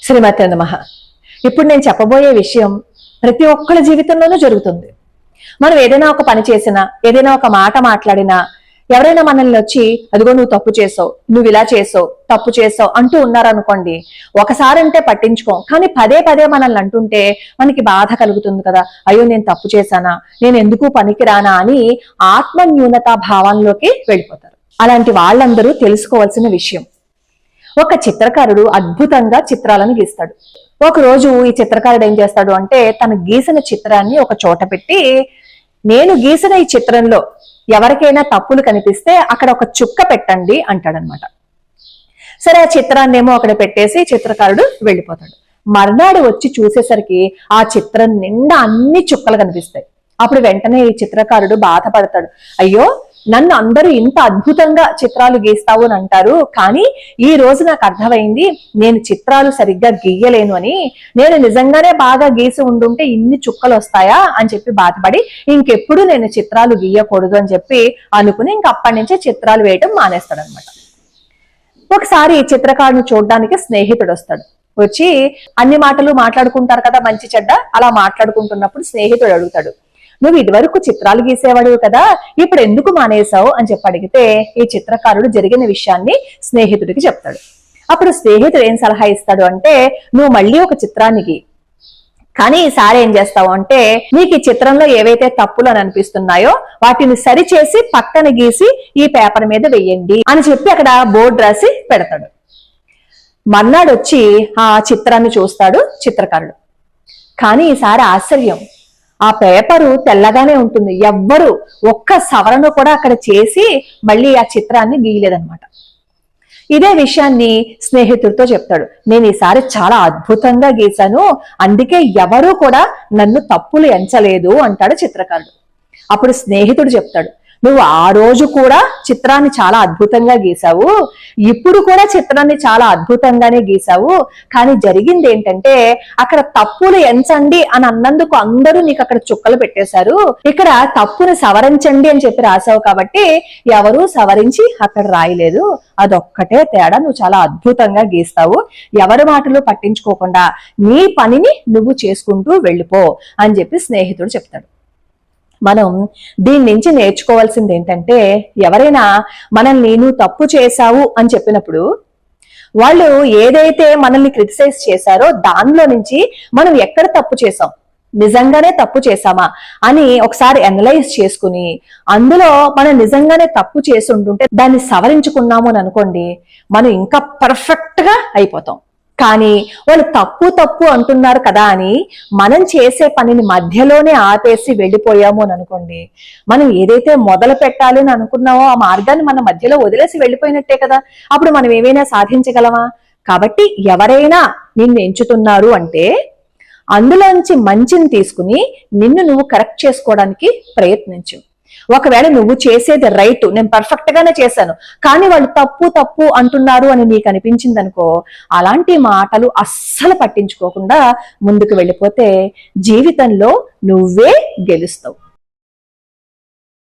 శ్రీమతే నమః. ఇప్పుడు నేను చెప్పబోయే విషయం ప్రతి ఒక్కరి జీవితంలోనూ జరుగుతుంది. మనం ఏదైనా ఒక పని చేసినా, ఏదైనా ఒక మాట మాట్లాడినా, ఎవరైనా మనల్ని వచ్చి అదిగో నువ్వు తప్పు చేసావు, నువ్వు ఇలా చేసావు, తప్పు చేసావు అంటూ ఉన్నారనుకోండి, ఒకసారి అంటే పట్టించుకోం, కానీ పదే పదే మనల్ని అంటుంటే మనకి బాధ కలుగుతుంది కదా. అయ్యో నేను తప్పు చేశానా, నేను ఎందుకు పనికిరానా అని ఆత్మన్యూనతా భావంలోకి వెళ్ళిపోతారు. అలాంటి వాళ్ళందరూ తెలుసుకోవాల్సిన విషయం, ఒక చిత్రకారుడు అద్భుతంగా చిత్రాలను గీస్తాడు. ఒకరోజు ఈ చిత్రకారుడు ఏం చేస్తాడు అంటే, తను గీసిన చిత్రాన్ని ఒక చోట పెట్టి, నేను గీసిన ఈ చిత్రంలో ఎవరికైనా తప్పులు కనిపిస్తే అక్కడ ఒక చుక్క పెట్టండి అంటాడనమాట. సరే, ఆ చిత్రాన్ని ఏమో అక్కడ పెట్టేసి చిత్రకారుడు వెళ్ళిపోతాడు. మర్నాడు వచ్చి చూసేసరికి ఆ చిత్రం నిండా అన్ని చుక్కలు కనిపిస్తాయి. అప్పుడు వెంటనే ఈ చిత్రకారుడు బాధపడతాడు. అయ్యో, నన్ను అందరూ ఇంత అద్భుతంగా చిత్రాలు గీస్తావు అని అంటారు, కానీ ఈ రోజు నాకు అర్థమైంది నేను చిత్రాలు సరిగ్గా గీయలేను అని. నేను నిజంగానే బాగా గీసి ఉండుంటే ఇన్ని చుక్కలు వస్తాయా అని చెప్పి బాధపడి ఇంకెప్పుడు నేను చిత్రాలు గీయకూడదు అని చెప్పి అనుకుని ఇంక అప్పటి నుంచే చిత్రాలు వేయటం మానేస్తాడు అనమాట. ఒకసారి ఈ చిత్రకారుని చూడడానికి స్నేహితుడు వస్తాడు. వచ్చి అన్ని మాటలు మాట్లాడుకుంటారు కదా, మంచి చెడ్డ. అలా మాట్లాడుకుంటున్నప్పుడు స్నేహితుడు అడుగుతాడు, నువ్వు ఇదివరకు చిత్రాలు గీసేవాడు కదా, ఇప్పుడు ఎందుకు మానేశావు అని చెప్పి అడిగితే ఈ చిత్రకారుడు జరిగిన విషయాన్ని స్నేహితుడికి చెప్తాడు. అప్పుడు స్నేహితుడు ఏం సలహా ఇస్తాడు అంటే, నువ్వు మళ్ళీ ఒక చిత్రాన్ని గీ, కానీ ఈసారి ఏం చేస్తావు అంటే, నీకు ఈ చిత్రంలో ఏవైతే తప్పులు అని అనిపిస్తున్నాయో వాటిని సరిచేసి పక్కన గీసి ఈ పేపర్ మీద వెయ్యండి అని చెప్పి అక్కడ బోర్డు రాసి పెడతాడు. మర్నాడు వచ్చి ఆ చిత్రాన్ని చూస్తాడు చిత్రకారుడు. కానీ ఈసారి ఆశ్చర్యం, ఆ పేపరు తెల్లగానే ఉంటుంది. ఎవ్వరు ఒక్క సవరణ కూడా అక్కడ చేసి మళ్ళీ ఆ చిత్రాన్ని గీయలేదన్నమాట. ఇదే విషయాన్ని స్నేహితుడితో చెప్తాడు. నేను ఈసారి చాలా అద్భుతంగా గీశాను, అందుకే ఎవరూ కూడా నన్ను తప్పులు ఎంచలేదు అంటాడు చిత్రకారుడు. అప్పుడు స్నేహితుడు చెప్తాడు, నువ్వు ఆ రోజు కూడా చిత్రాన్ని చాలా అద్భుతంగా గీసావు, ఇప్పుడు కూడా చిత్రాన్ని చాలా అద్భుతంగానే గీసావు, కానీ జరిగింది ఏంటంటే అక్కడ తప్పులు ఎంచండి అని అన్నందుకు అందరూ నీకు అక్కడ చుక్కలు పెట్టేశారు, ఇక్కడ తప్పును సవరించండి అని చెప్పి రాసావు కాబట్టి ఎవరూ సవరించి అక్కడ రాయలేదు. అదొక్కటే తేడా, నువ్వు చాలా అద్భుతంగా గీస్తావు, ఎవరి మాటలు పట్టించుకోకుండా నీ పనిని నువ్వు చేసుకుంటూ వెళ్ళిపో అని చెప్పి స్నేహితుడు చెప్తాడు. మనం దీని నుంచి నేర్చుకోవాల్సింది ఏంటంటే, ఎవరైనా మనల్ని నువ్వు తప్పు చేశావు అని చెప్పినప్పుడు వాళ్ళు ఏదైతే మనల్ని క్రిటిసైజ్ చేశారో దానిలో నుంచి మనం ఎక్కడ తప్పు చేసాం, నిజంగానే తప్పు చేశామా అని ఒకసారి అనలైజ్ చేసుకుని అందులో మనం నిజంగానే తప్పు చేసి ఉంటుంటే దాన్ని సవరించుకున్నాము అని అనుకోండి, మనం ఇంకా పర్ఫెక్ట్ గా అయిపోతాం. కానీ వాళ్ళు తప్పు తప్పు అంటున్నారు కదా అని మనం చేసే పనిని మధ్యలోనే ఆపేసి వెళ్ళిపోయాము అని అనుకోండి, మనం ఏదైతే మొదలు పెట్టాలి అని అనుకున్నామో ఆ మార్గాన్ని మన మధ్యలో వదిలేసి వెళ్ళిపోయినట్టే కదా. అప్పుడు మనం ఏమైనా సాధించగలమా? కాబట్టి ఎవరైనా నిన్ను ఎంచుతున్నారు అంటే అందులోంచి మంచిని తీసుకుని నిన్ను నువ్వు కరెక్ట్ చేసుకోవడానికి ప్రయత్నించు. ఒకవేళ నువ్వు చేసేది రైట్, నేను పర్ఫెక్ట్ గానే చేశాను, కానీ వాళ్ళు తప్పు తప్పు అంటున్నారు అని నీకు అనిపించింది అనుకో, అలాంటి మాటలు అస్సలు పట్టించుకోకుండా ముందుకు వెళ్ళిపోతే జీవితంలో నువ్వే గెలుస్తావు.